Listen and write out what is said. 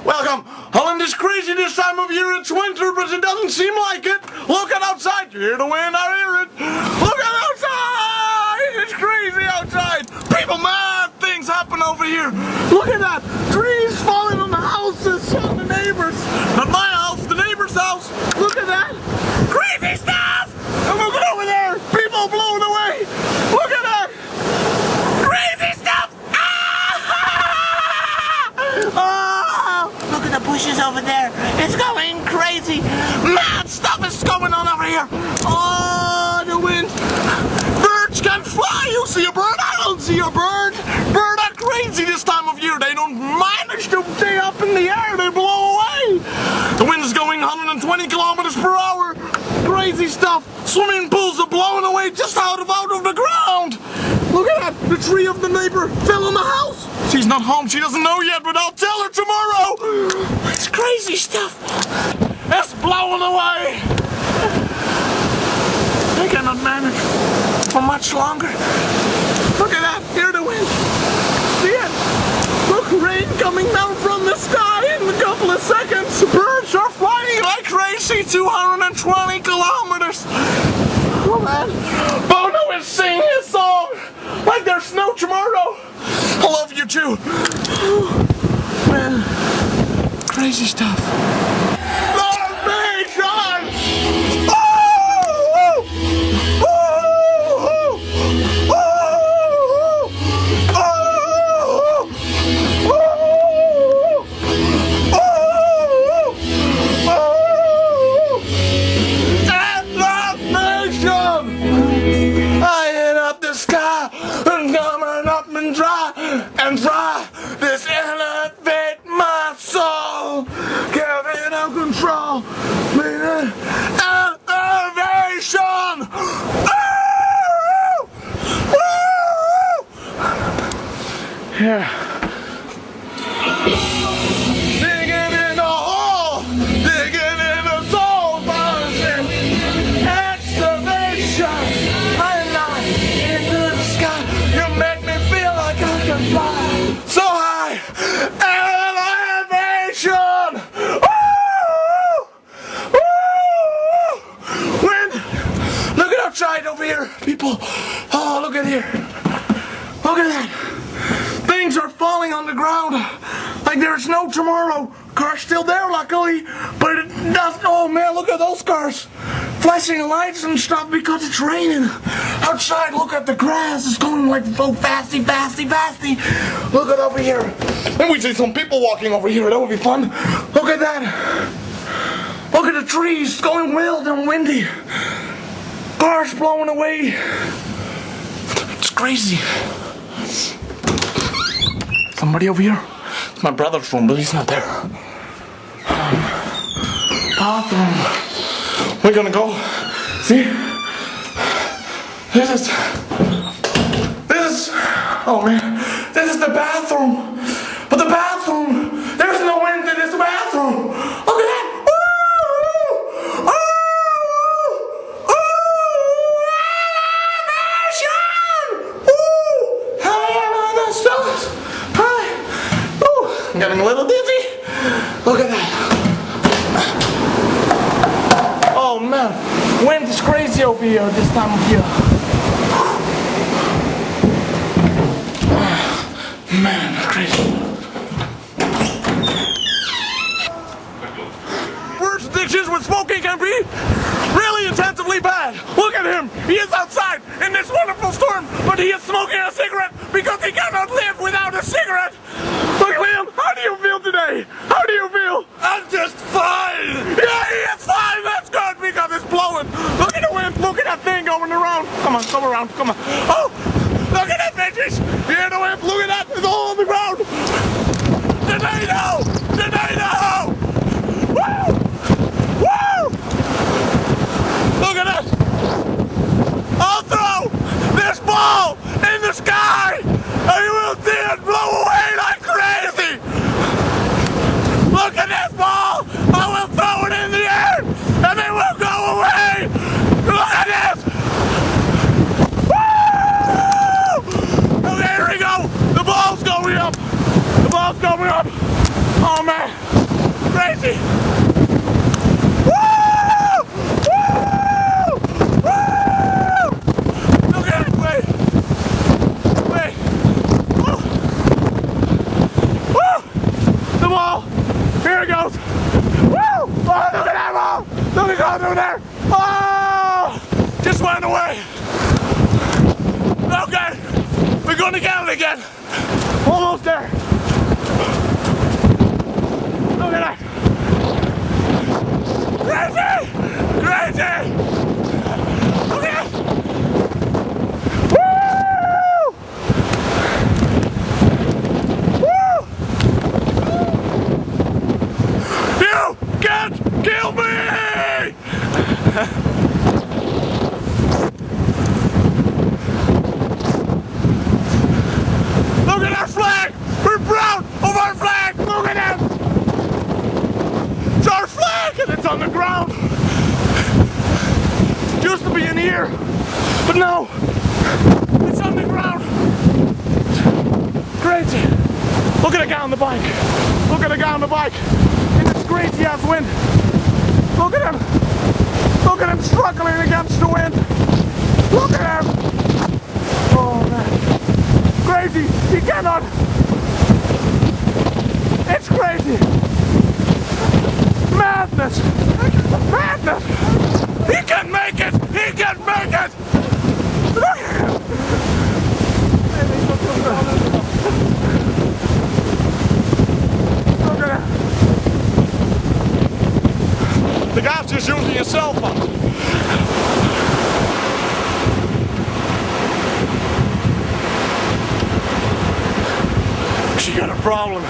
Welcome. Holland is crazy this time of year. It's winter, but it doesn't seem like it. Look at outside. You hear the wind, I hear it. Look at outside. It's crazy outside. People, mad things happen over here. Look at that. Trees falling on the houses, on the neighbors. Not my house, the neighbor's house. Look at that. Crazy stuff. And look at over there. People blown away. Look at that. Crazy stuff. Look at the bushes over there. It's going crazy. Mad stuff is going on over here. Oh, the wind. Birds can fly. You see a bird? I don't see a bird. Birds are crazy this time of year. They don't manage to stay up in the air. They blow away. The wind is going 120 kilometers per hour. Crazy stuff. Swimming pools are blowing away just out of the ground. Look at that. The tree of the neighbor fell on the house. She's not home. She doesn't know yet, but I'll tell her tomorrow. It's crazy stuff. It's blowing away. They cannot manage for much longer. Look at that. Hear the wind. See it? Look, rain coming down from the sky in a couple of seconds. Birds are flying like crazy, 220 kilometers. Oh man. Bono is singing his song like there's no tomorrow. I love you too. Man, crazy stuff. Love me, John! And try this elevate my soul, give it out control, meaning elevation. Yeah. Digging in the hole, digging in the soul, buzzing, excavation. I'm not into the sky. You make me feel like I can fly. So high, elevation. Woo! Wind. Look at outside over here, people. Oh, look at here. Look at that. Things are falling on the ground like there's no tomorrow. Car's still there, luckily, but it doesn't. Oh man, look at those cars. Flashing lights and stuff because it's raining. Outside, look at the grass. It's going like so fasty. Look at over here. And we see some people walking over here. That would be fun. Look at that. Look at the trees going wild and windy. Cars blowing away. It's crazy. Somebody over here? It's my brother's room, but he's not there. Bathroom. We're gonna go. See? This is. Oh man. This is the bathroom. But the bathroom. There's no wind in this bathroom. Look at that. I'm getting a little dizzy. Look at that. Oh man, wind is crazy over here this time of year. Man, crazy. Worst addictions with smoking can be really intensively bad. Look at him. He is outside in this wonderful storm, but he is smoking a cigarette because he cannot live without a cigarette. Look, Liam, how do you feel today? How do you feel? I'm just fine. Yeah, he is fine. That's good because it's blowing. Look at the wind. Look at that thing going around. Come on, come around. Come on. Oh, look at that, bitches. You hear the wind? Look at that. It's all on the ground. Tornado. Tornado. Woo. Woo. Look at that. I'll throw this ball in the sky and you will see it blow away like crazy. Look at this ball. I will throw it in the air and it will go away. Look at this. Woo! Okay, here we go. The ball's going up. The ball's going up. Oh man. crazy! Woo! Woo! Woo! Look at it, wait! Wait! Woo! Woo! The wall! Here it goes! Woo! Oh, look at that wall! Look at it go through there! Oh! Just went away! Okay! We're gonna get it again! Almost there! Look at that! Crazy! Crazy! Look at it! Woo! Woo! You can't kill me! Look at our flag! We're proud of our flag! Look at that! It's our flag and it's on the ground! It used to be in here, but no! It's on the ground! Crazy! Look at the guy on the bike! Look at the guy on the bike! In this crazy ass wind! Look at him! Look at him struggling against the wind! Look at him! Oh man! Crazy! He cannot! It's crazy! Madness! Madness! He can make it! He can make it! Look at him! Look at him! The guy's just using his cell phone. She got a problem.